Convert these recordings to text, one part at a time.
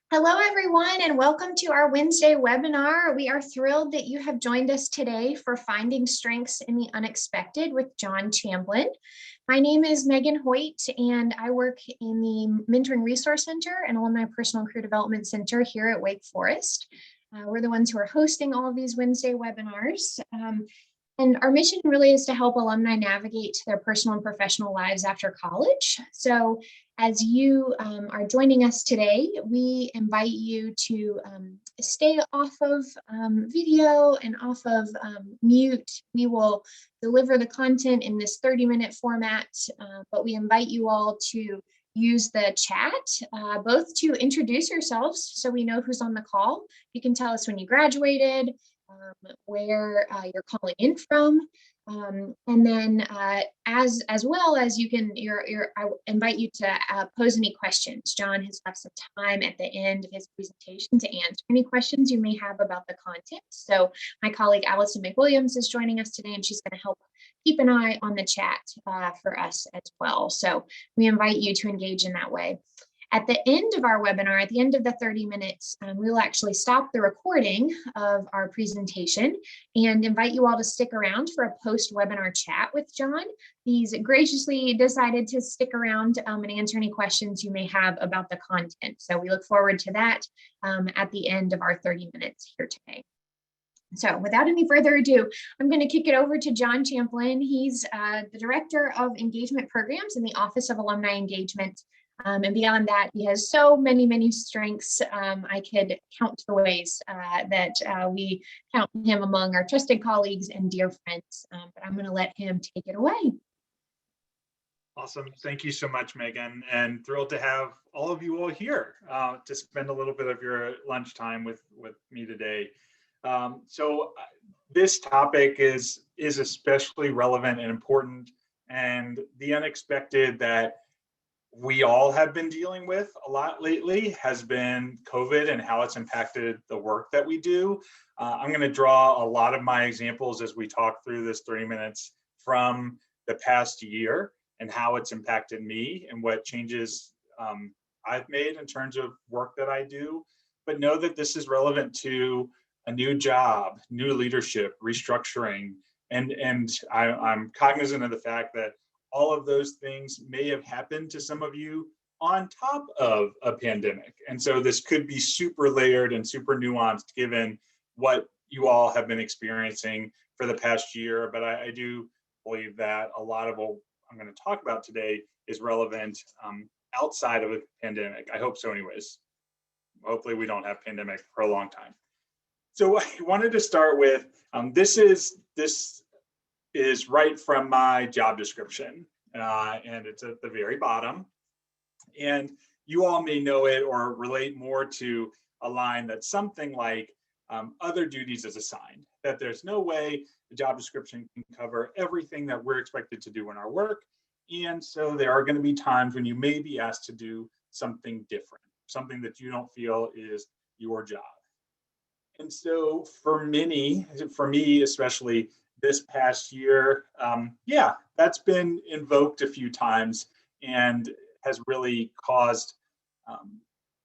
Hello, everyone, and welcome to our Wednesday webinar. We are thrilled that you have joined us today for Finding Strengths in the Unexpected with John Chamblin. My name is Megan Hoyt, and I work in the Mentoring Resource Center and Alumni Personal Career Development Center here at Wake Forest. We're the ones who are hosting all of these Wednesday webinars. And our mission really is to help alumni navigate their personal and professional lives after college. So as you are joining us today, we invite you to stay off of video and off of mute. We will deliver the content in this 30-minute format, but we invite you all to use the chat, both to introduce yourselves so we know who's on the call. You can tell us when you graduated, where you're calling in from, and then as well as you can, I invite you to pose any questions. John has left some time at the end of his presentation to answer any questions you may have about the content. So my colleague Allison McWilliams is joining us today, and she's going to help keep an eye on the chat for us as well. So we invite you to engage in that way. At the end of our webinar, at the end of the 30 minutes, we will actually stop the recording of our presentation and invite you all to stick around for a post-webinar chat with John. He's graciously decided to stick around and answer any questions you may have about the content. So we look forward to that at the end of our 30 minutes here today. So without any further ado, I'm going to kick it over to John Chamblin. He's the Director of Engagement Programs in the Office of Alumni Engagement. And beyond that, he has so many strengths. I could count the ways that we count him among our trusted colleagues and dear friends. But I'm going to let him take it away. Awesome. Thank you so much, Megan, and thrilled to have all of you all here to spend a little bit of your lunchtime with me today. So this topic is especially relevant and important, and the unexpected that we all have been dealing with a lot lately has been COVID and how it's impacted the work that we do. I'm going to draw a lot of my examples as we talk through this 30 minutes from the past year and how it's impacted me and what changes I've made in terms of work that I do. But know that this is relevant to a new job, new leadership, restructuring, and I'm cognizant of the fact that all of those things may have happened to some of you on top of a pandemic. And so this could be super layered and super nuanced given what you all have been experiencing for the past year. But I do believe that a lot of what I'm going to talk about today is relevant outside of a pandemic. I hope so anyways. Hopefully we don't have pandemic for a long time. So I wanted to start with, this is right from my job description, and it's at the very bottom. And you all may know it or relate more to a line that's something like other duties as assigned, that there's no way the job description can cover everything that we're expected to do in our work. And so there are going to be times when you may be asked to do something different, something that you don't feel is your job. And so for me especially, this past year, yeah, that's been invoked a few times and has really caused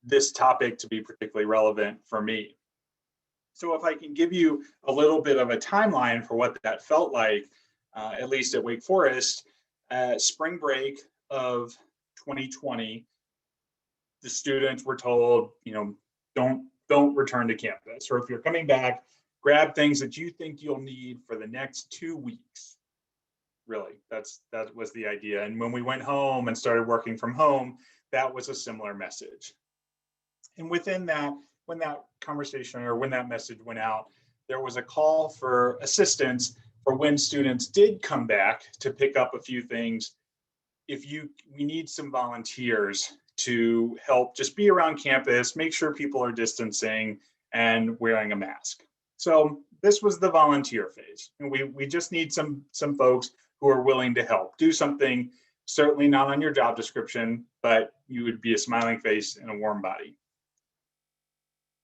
this topic to be particularly relevant for me. So if I can give you a little bit of a timeline for what that felt like, at least at Wake Forest, spring break of 2020, the students were told, don't return to campus, or if you're coming back, grab things that you think you'll need for the next 2 weeks. Really, that was the idea. And when we went home and started working from home, that was a similar message. And within that, when that conversation or when that message went out, there was a call for assistance for when students did come back to pick up a few things. We need some volunteers to help just be around campus, make sure people are distancing and wearing a mask. So this was the volunteer phase, and we just need some folks who are willing to help do something, certainly not on your job description, but you would be a smiling face and a warm body.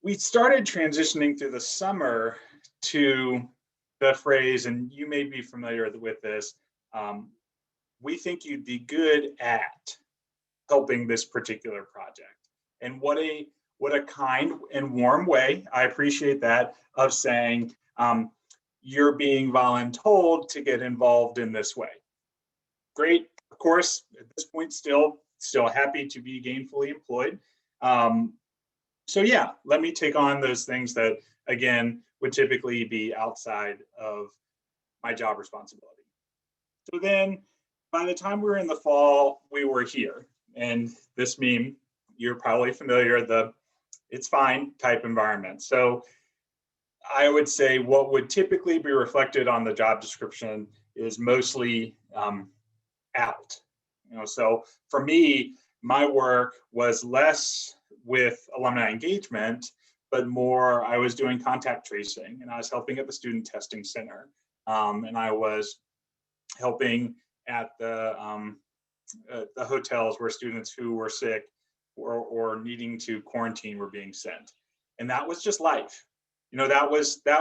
We started transitioning through the summer to the phrase, and you may be familiar with this, we think you'd be good at helping this particular project. And what a what a kind and warm way, I appreciate that, of saying, you're being voluntold to get involved in this way. Great, of course, at this point, still happy to be gainfully employed. So yeah, let me take on those things that, again, would typically be outside of my job responsibility. So then by the time we were in the fall, we were here. And this meme, you're probably familiar, the it's fine type environment. So I would say what would typically be reflected on the job description is mostly out. So for me, my work was less with alumni engagement, but more I was doing contact tracing, and I was helping at the Student Testing Center, and I was helping at the hotels where students who were sick or needing to quarantine were being sent, and that was just life. That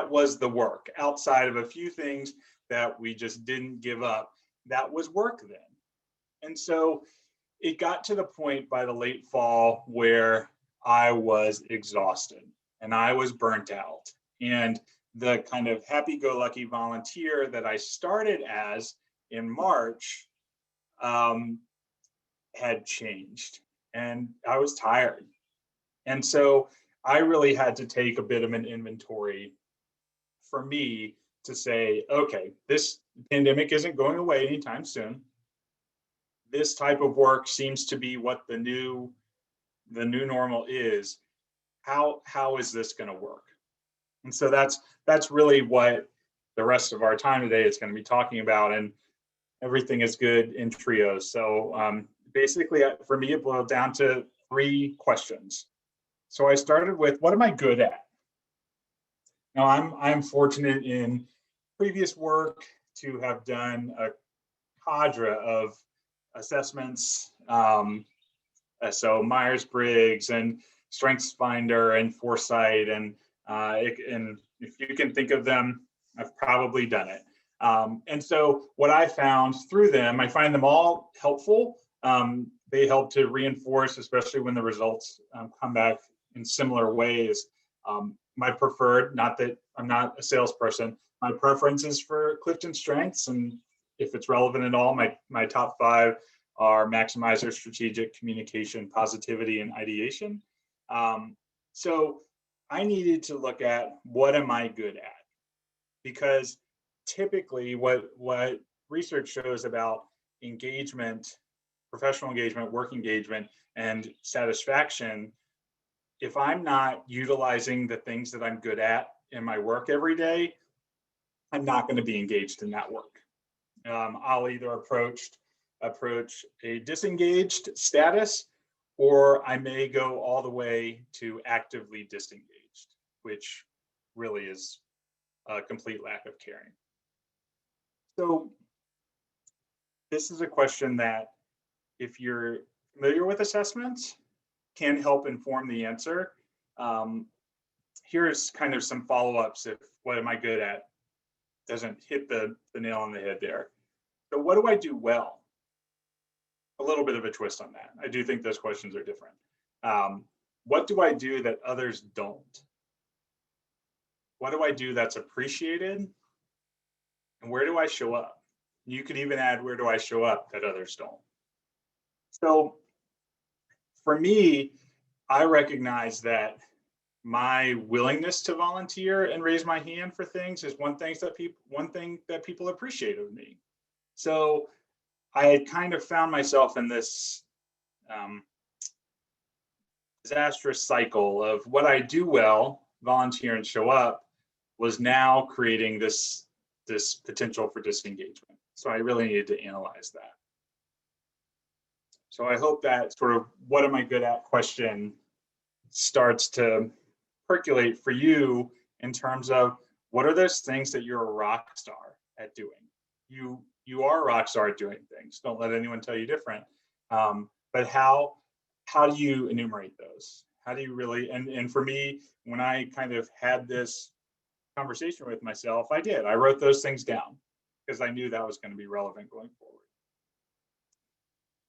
was the work outside of a few things that we just didn't give up. That was work then. And so it got to the point by the late fall where I was exhausted and I was burnt out. And the kind of happy-go-lucky volunteer that I started as in March had changed, and I was tired. And so I really had to take a bit of an inventory for me to say, okay, this pandemic isn't going away anytime soon. This type of work seems to be what the new normal is. How is this going to work? And so that's really what the rest of our time today is going to be talking about. And everything is good in trios. So basically, for me, it boiled down to 3 questions. So I started with, what am I good at? Now, I'm fortunate in previous work to have done a cadre of assessments. So Myers-Briggs and StrengthsFinder and Foresight, and if you can think of them, I've probably done it. And so what I found through them, I find them all helpful. They help to reinforce, especially when the results come back in similar ways. My preferred, not that I'm not a salesperson, my preference is for Clifton Strengths, and if it's relevant at all, my top 5 are Maximizer, Strategic, Communication, Positivity, and Ideation. So I needed to look at, what am I good at? Because typically what research shows about engagement, professional engagement, work engagement, and satisfaction, if I'm not utilizing the things that I'm good at in my work every day, I'm not going to be engaged in that work. I'll either approach a disengaged status, or I may go all the way to actively disengaged, which really is a complete lack of caring. So this is a question that, if you're familiar with assessments, can help inform the answer. Here's kind of some follow-ups if what am I good at doesn't hit the nail on the head there. So what do I do well? A little bit of a twist on that. I do think those questions are different. What do I do that others don't? What do I do that's appreciated? And where do I show up? You could even add, where do I show up that others don't? So for me, I recognize that my willingness to volunteer and raise my hand for things is one thing that people appreciate of me. So I had kind of found myself in this disastrous cycle of what I do well, volunteer and show up, was now creating this potential for disengagement. So I really needed to analyze that. So I hope that sort of what am I good at question starts to percolate for you in terms of, what are those things that you're a rock star at doing? You are a rock star at doing things. Don't let anyone tell you different. But how do you enumerate those? How do you really, and for me, when I kind of had this conversation with myself, I wrote those things down because I knew that was going to be relevant going forward.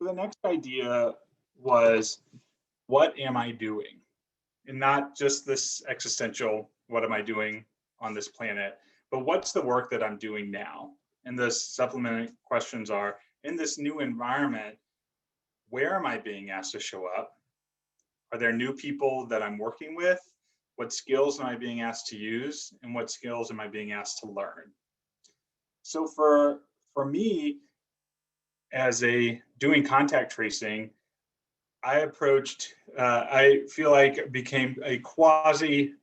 So the next idea was, what am I doing? and not just this existential, what am I doing on this planet, but what's the work that I'm doing now? And the supplemental questions are, in this new environment, where am I being asked to show up? Are there new people that I'm working with? What skills am I being asked to use? And what skills am I being asked to learn? So for me, as a doing contact tracing, I feel like became a quasi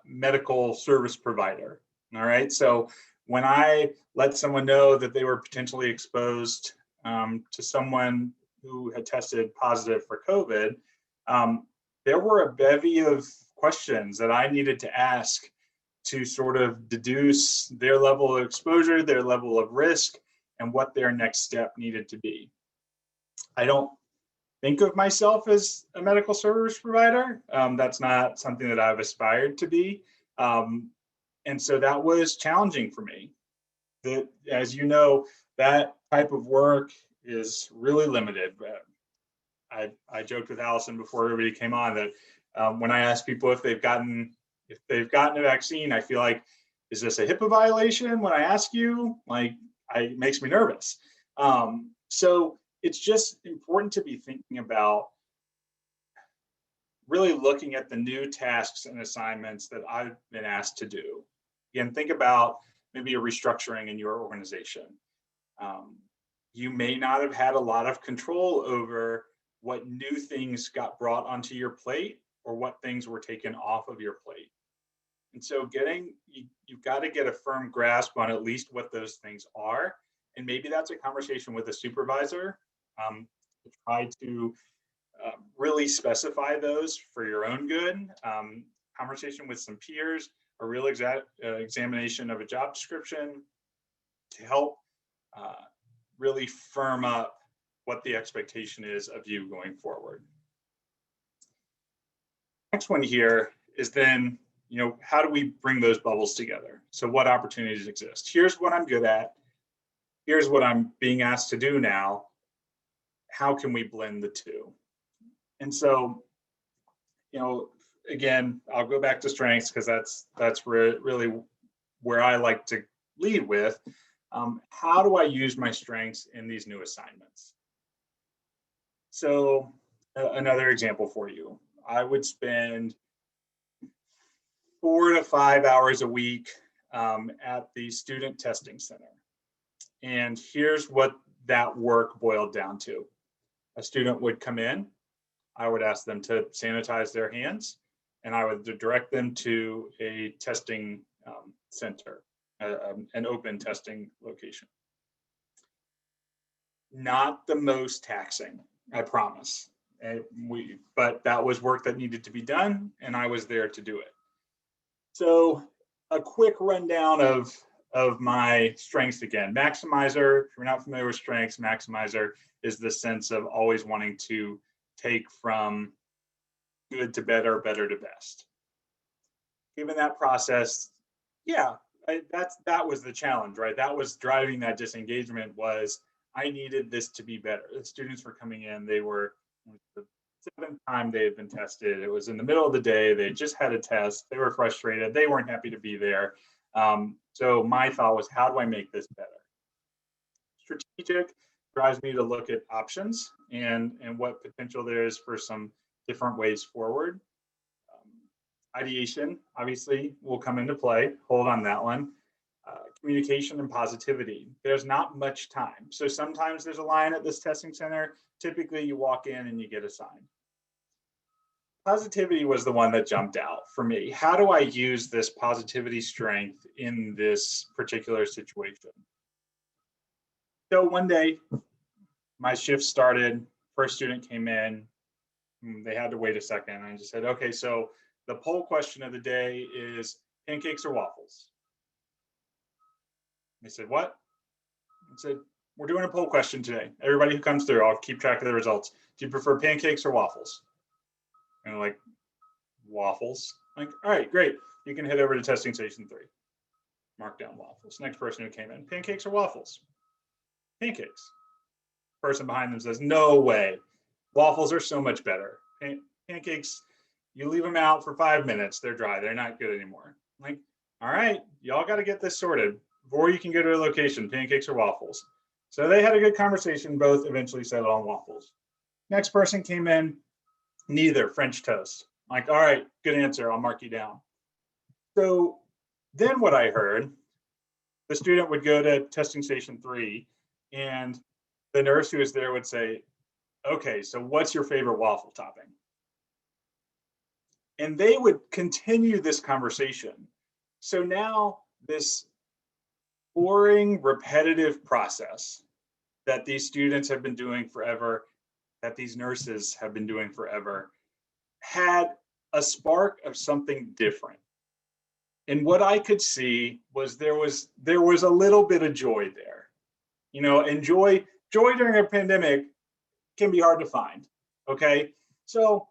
medical service provider. All right. So when I let someone know that they were potentially exposed to someone who had tested positive for COVID, there were a bevy of questions that I needed to ask to sort of deduce their level of exposure, their level of risk, and what their next step needed to be. I don't think of myself as a medical service provider. That's not something that I've aspired to be. And so that was challenging for me. As you know, that type of work is really limited. I joked with Allison before everybody came on that when I ask people if they've gotten a vaccine, I feel like, is this a HIPAA violation when I ask you? Like, it makes me nervous. So it's just important to be thinking about really looking at the new tasks and assignments that I've been asked to do. Again, think about maybe a restructuring in your organization. You may not have had a lot of control over what new things got brought onto your plate or what things were taken off of your plate. And so you've got to get a firm grasp on at least what those things are. And maybe that's a conversation with a supervisor to try to really specify those for your own good. Conversation with some peers, a real examination of a job description to help really firm up what the expectation is of you going forward. Next one here is then, how do we bring those bubbles together? So what opportunities exist? Here's what I'm good at. Here's what I'm being asked to do now. How can we blend the two? And so, again, I'll go back to strengths because that's really where I like to lead with. How do I use my strengths in these new assignments? So another example for you, I would spend 4 to 5 hours a week at the student testing center. And here's what that work boiled down to. A student would come in, I would ask them to sanitize their hands, and I would direct them to a testing center, an open testing location. Not the most taxing, I promise. But that was work that needed to be done, and I was there to do it. So a quick rundown of my strengths again. Maximizer, if you're not familiar with strengths, maximizer is the sense of always wanting to take from good to better, better to best. Given that process, that was the challenge, right? That was driving that disengagement was I needed this to be better. The students were coming in, they were the 7th time they had been tested. It was in the middle of the day. They just had a test. They were frustrated. They weren't happy to be there. So my thought was, how do I make this better? Strategic drives me to look at options and what potential there is for some different ways forward. Ideation, obviously, will come into play. Hold on that one. Communication and positivity. There's not much time. So sometimes there's a line at this testing center. Typically, you walk in and you get assigned. Positivity was the one that jumped out for me. How do I use this positivity strength in this particular situation? So one day, my shift started, first student came in, they had to wait a second. I just said, okay, so the poll question of the day is pancakes or waffles? They said, what? I said, we're doing a poll question today. Everybody who comes through, I'll keep track of the results. Do you prefer pancakes or waffles? And they're like, waffles. I'm like, all right, great. You can head over to testing station 3. Mark down waffles. Next person who came in, pancakes or waffles? Pancakes. Person behind them says, no way. Waffles are so much better. Pancakes, You leave them out for 5 minutes, they're dry, they're not good anymore. I'm like, all right, y'all got to get this sorted before you can go to a location, pancakes or waffles. So they had a good conversation, both eventually settled on waffles. Next person came in, neither, French toast. I'm like, all right, good answer, I'll mark you down. So then what I heard, the student would go to testing station 3 and the nurse who was there would say, okay, so what's your favorite waffle topping? And they would continue this conversation. So now this boring, repetitive process that these students have been doing forever, that these nurses have been doing forever, had a spark of something different. And what I could see was there was a little bit of joy there. You know, and joy during a pandemic can be hard to find. Okay. So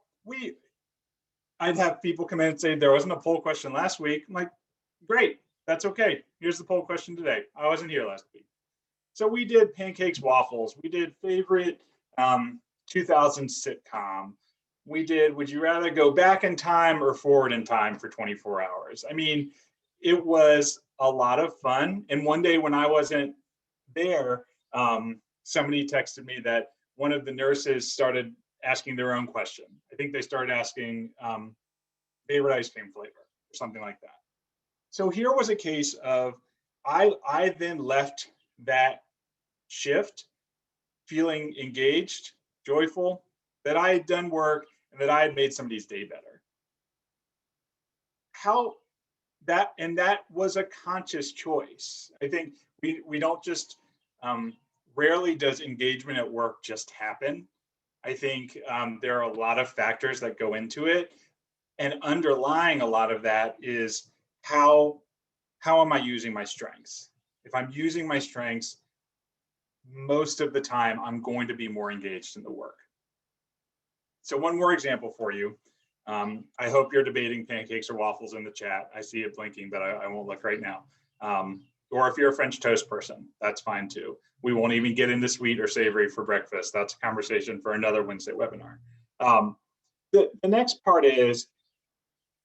I'd have people come in and say, there wasn't a poll question last week. I'm like, great, that's okay. Here's the poll question today. I wasn't here last week. So we did pancakes, waffles. We did favorite 2000 sitcom. We did, would you rather go back in time or forward in time for 24 hours? I mean, it was a lot of fun. And one day when I wasn't there, somebody texted me that one of the nurses started asking their own question. I think they started asking favorite ice cream flavor or something like that. So here was a case of I then left that shift feeling engaged, joyful, that I had done work and that I had made somebody's day better. That was a conscious choice. I think we don't just, rarely does engagement at work just happen. I think there are a lot of factors that go into it. And underlying a lot of that is how am I using my strengths? If I'm using my strengths, most of the time, I'm going to be more engaged in the work. So one more example for you. I hope you're debating pancakes or waffles in the chat. I see it blinking, but I won't look right now. Or if you're a French toast person, that's fine too. We won't even get into sweet or savory for breakfast. That's a conversation for another Wednesday webinar. The next part is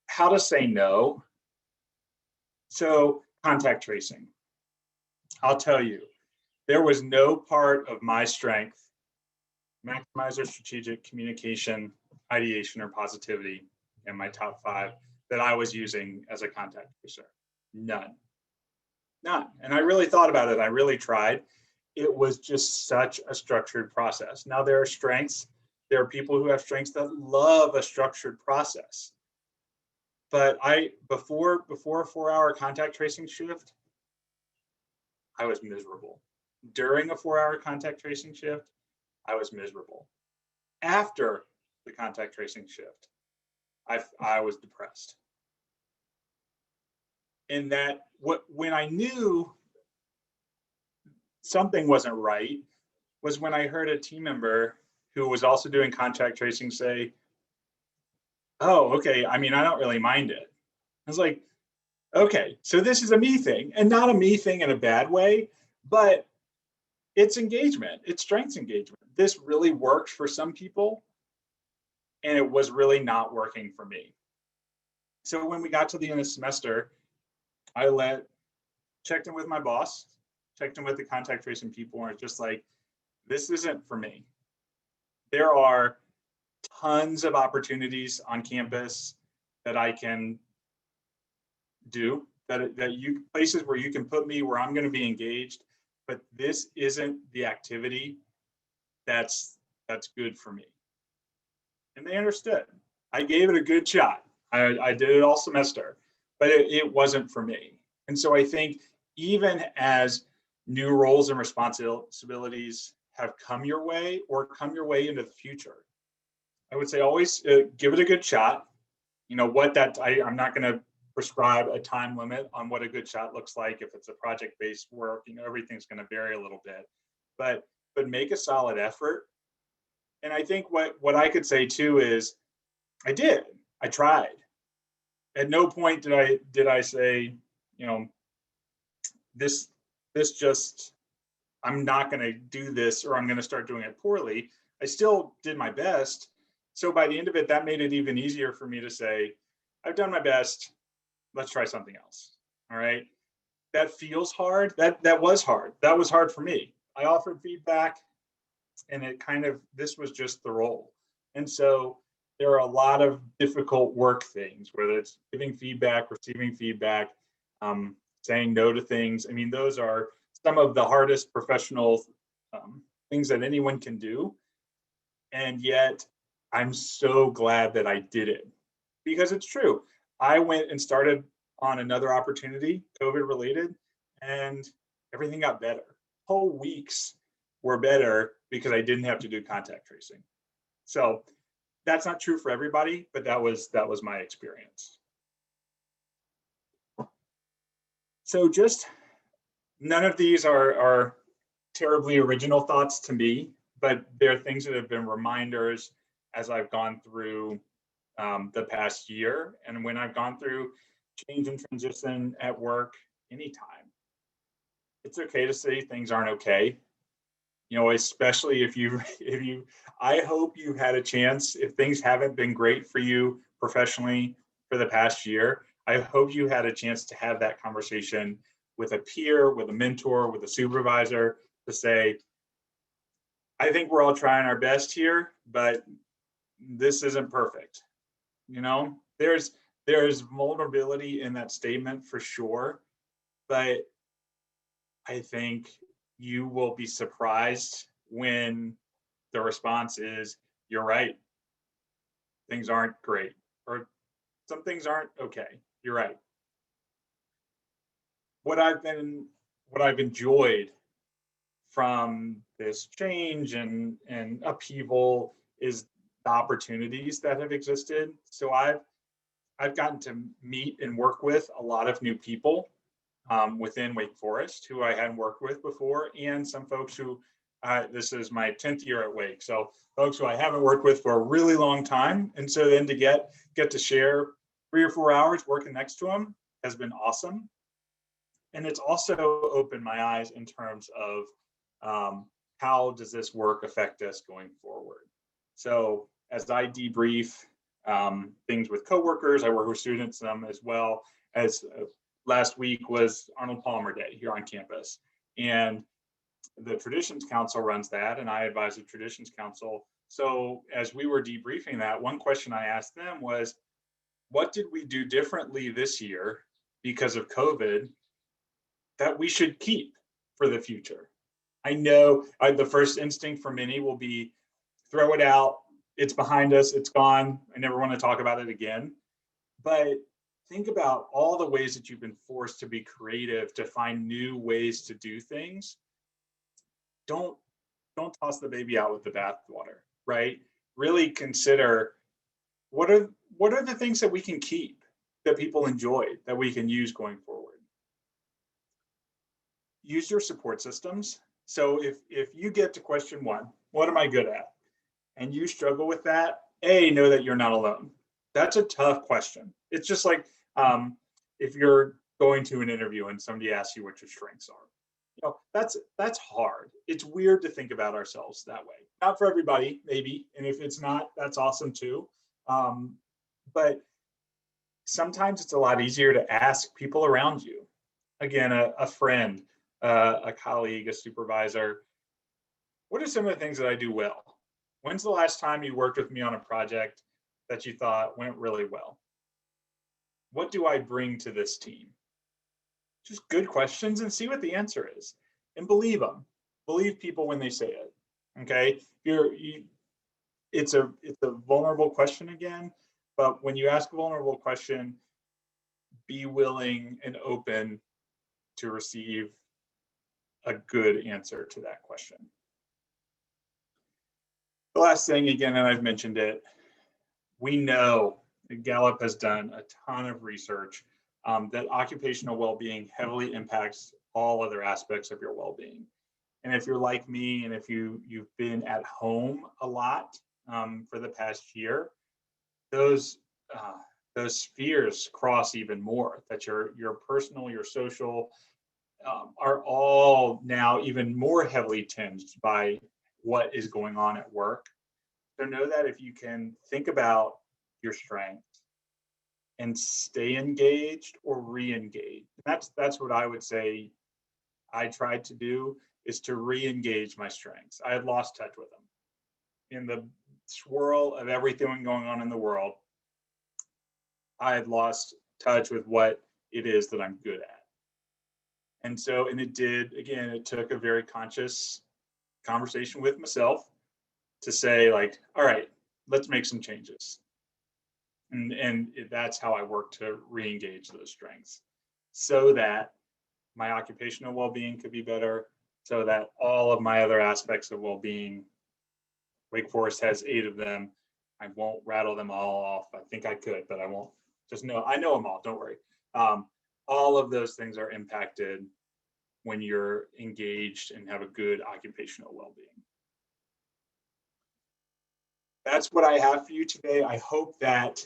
how to say no. So contact tracing. I'll tell you, there was no part of my strength, maximizer, strategic, communication, ideation, or positivity in my top 5 that I was using as a contact tracer. None. And I really thought about it. I really tried. It was just such a structured process. Now there are strengths. There are people who have strengths that love a structured process. But before a 4-hour contact tracing shift, I was miserable. During a 4-hour contact tracing shift, I was miserable. After the contact tracing shift, I was depressed. And when I knew something wasn't right was when I heard a team member who was also doing contact tracing say, oh, okay, I mean, I don't really mind it. I was like, okay, so this is a me thing, and not a me thing in a bad way, but it's engagement, it's strengths engagement. This really works for some people, and it was really not working for me. So when we got to the end of the semester, I checked in with my boss, checked in with the contact tracing people, and it's just like, this isn't for me. There are tons of opportunities on campus that I can do, places where you can put me where I'm going to be engaged, but this isn't the activity that's good for me. And they understood. I gave it a good shot. I did it all semester, but it wasn't for me. And so I think even as new roles and responsibilities have come your way or come your way into the future, I would say always give it a good shot. You know what I'm not going to prescribe a time limit on what a good shot looks like. If it's a project-based work, you know, everything's going to vary a little bit, but make a solid effort. And I think what I could say too is I tried. At no point did I say, you know, this just, I'm not going to do this, or I'm going to start doing it poorly. I still did my best. So by the end of it, that made it even easier for me to say, I've done my best. Let's try something else. All right. That feels hard. That was hard. That was hard for me. I offered feedback, and it kind of, this was just the role. And so there are a lot of difficult work things, whether it's giving feedback, receiving feedback, saying no to things. I mean, those are some of the hardest professional things that anyone can do. And yet I'm so glad that I did it, because it's true. I went and started on another opportunity, COVID related, and everything got better. Whole weeks were better because I didn't have to do contact tracing. So that's not true for everybody, but that was my experience. So just none of these are terribly original thoughts to me, but they're things that have been reminders as I've gone through the past year, and when I've gone through change and transition at work anytime. It's okay to say things aren't okay. You know, especially if you, I hope you've had a chance, if things haven't been great for you professionally for the past year, I hope you had a chance to have that conversation with a peer, with a mentor, with a supervisor to say, I think we're all trying our best here, but this isn't perfect. You know, there's vulnerability in that statement for sure, but I think you will be surprised when the response is, you're right, things aren't great, or some things aren't okay, you're right. What I've enjoyed from this change and upheaval is the opportunities that have existed. So I've gotten to meet and work with a lot of new people within Wake Forest who I hadn't worked with before, and some folks who, this is my 10th year at Wake, so folks who I haven't worked with for a really long time. And so then to get to share 3 or 4 hours working next to them has been awesome. And it's also opened my eyes in terms of how does this work affect us going forward? So as I debrief things with coworkers, I work with students as well. As last week was Arnold Palmer Day here on campus, and the Traditions Council runs that, and I advise the Traditions Council. So as we were debriefing that, one question I asked them was, what did we do differently this year because of COVID that we should keep for the future? I know the first instinct for many will be throw it out. It's behind us. It's gone. I never want to talk about it again. But think about all the ways that you've been forced to be creative, to find new ways to do things. Don't toss the baby out with the bathwater, right? Really consider what are the things that we can keep, that people enjoy, that we can use going forward. Use your support systems. So if you get to question 1, what am I good at? And you struggle with that, know that you're not alone. That's a tough question. It's just like if you're going to an interview and somebody asks you what your strengths are. You know, that's hard. It's weird to think about ourselves that way. Not for everybody, maybe. And if it's not, that's awesome too. But sometimes it's a lot easier to ask people around you. Again, a friend, a colleague, a supervisor. What are some of the things that I do well? When's the last time you worked with me on a project that you thought went really well? What do I bring to this team? Just good questions, and see what the answer is, and believe them. Believe people when they say it. Okay, it's a vulnerable question again, but when you ask a vulnerable question, be willing and open to receive a good answer to that question. The last thing, again, and I've mentioned it, we know that Gallup has done a ton of research that occupational well-being heavily impacts all other aspects of your well-being. And if you're like me, and if you've been at home a lot for the past year, those spheres cross even more. That your personal, your social are all now even more heavily tinged by what is going on at work. So know that if you can think about your strengths and stay engaged or re-engage, that's what I would say I tried to do, is to re-engage my strengths. I had lost touch with them in the swirl of everything going on in the world. I had lost touch with what it is that I'm good at. And so, and it took a very conscious conversation with myself to say, like, all right, let's make some changes. And that's how I work to re-engage those strengths so that my occupational well-being could be better, so that all of my other aspects of well-being, Wake Forest has 8 of them. I won't rattle them all off. I think I could, but I won't. Just know, I know them all, don't worry. All of those things are impacted when you're engaged and have a good occupational well-being. That's what I have for you today. I hope that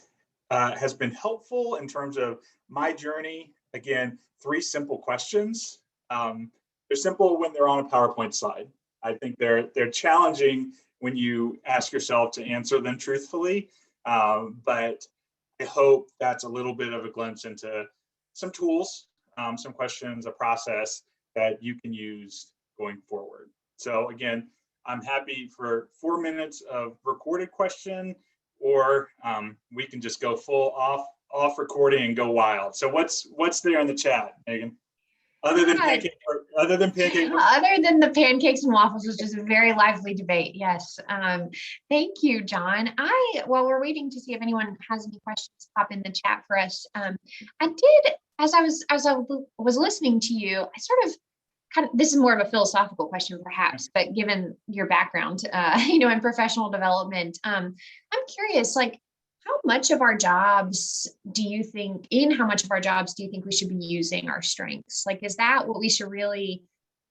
has been helpful in terms of my journey. Again, 3 simple questions. They're simple when they're on a PowerPoint slide. I think they're challenging when you ask yourself to answer them truthfully, but I hope that's a little bit of a glimpse into some tools, some questions, a process that you can use going forward. So again, I'm happy for 4 minutes of recorded question, or we can just go full off recording and go wild. So what's there in the chat, Megan? Other than pancake, other than the pancakes and waffles, was just a very lively debate. Yes. Thank you, John. While we're waiting to see if anyone has any questions, pop in the chat for us. I did, as I was listening to you, I sort of this is more of a philosophical question perhaps, but given your background, in professional development, I'm curious, like, how much of our jobs do you think we should be using our strengths? Like, is that what we should really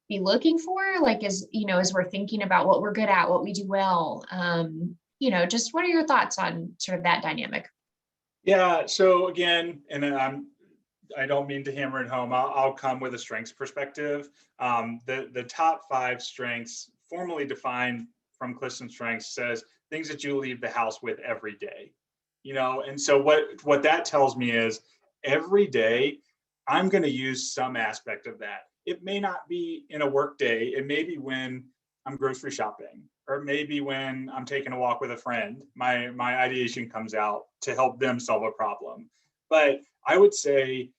be looking for? Like, as we're thinking about what we're good at, what we do well, just what are your thoughts on sort of that dynamic? Yeah, so again, and I don't mean to hammer it home. I'll come with a strengths perspective. The top 5 strengths, formally defined from Clifton Strengths, says things that you leave the house with every day. And so what that tells me is every day I'm going to use some aspect of that. It may not be in a work day. It may be when I'm grocery shopping, or maybe when I'm taking a walk with a friend. My ideation comes out to help them solve a problem. But I would say,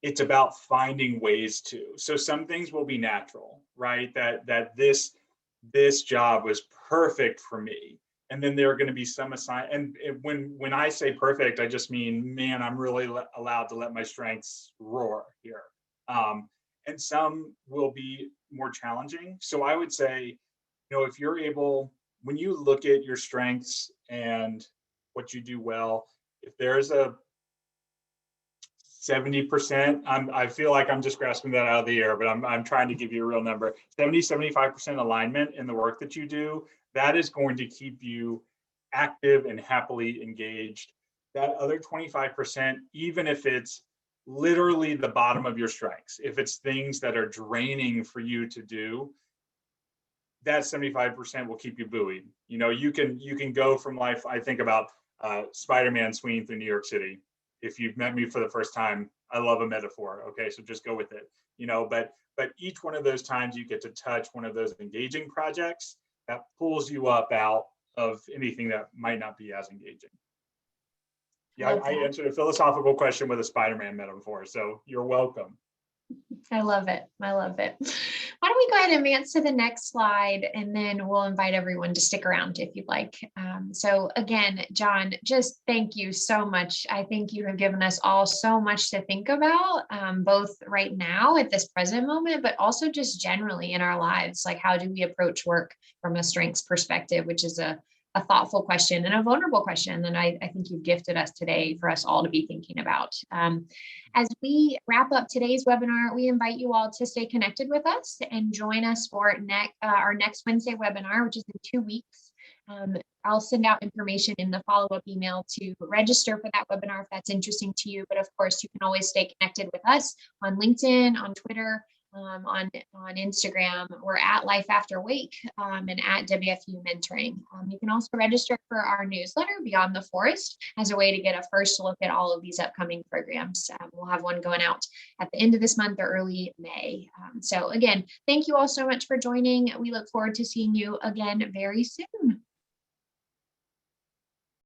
it's about finding ways to. So some things will be natural, right? That this job was perfect for me. And then there are going to be some and when I say perfect, I just mean, man, I'm really allowed to let my strengths roar here. And some will be more challenging. So I would say, if you're able, when you look at your strengths and what you do well, if there's a 70%, I feel like I'm just grasping that out of the air, but I'm trying to give you a real number. 75% alignment in the work that you do, that is going to keep you active and happily engaged. That other 25%, even if it's literally the bottom of your strengths, if it's things that are draining for you to do, that 75% will keep you buoyed. You can go from life. I think about Spider-Man swinging through New York City. If you've met me for the first time, I love a metaphor. Okay, so just go with it. But each one of those times you get to touch one of those engaging projects, that pulls you up out of anything that might not be as engaging. Yeah, I answered a philosophical question with a Spider-Man metaphor, so you're welcome. I love it. Why don't we go ahead and advance to the next slide, and then we'll invite everyone to stick around if you'd like. So again, John, just thank you so much. I think you have given us all so much to think about, both right now at this present moment, but also just generally in our lives. Like, how do we approach work from a strengths perspective, which is a thoughtful question and a vulnerable question. And I think you've gifted us today for us all to be thinking about. As we wrap up today's webinar, we invite you all to stay connected with us and join us for our next Wednesday webinar, which is in 2 weeks. I'll send out information in the follow-up email to register for that webinar if that's interesting to you. But of course, you can always stay connected with us on LinkedIn, on Twitter, on Instagram. We're at Life After Wake and at WFU Mentoring. You can also register for our newsletter, Beyond the Forest, as a way to get a first look at all of these upcoming programs. We'll have one going out at the end of this month or early May. So again, thank you all so much for joining. We look forward to seeing you again very soon.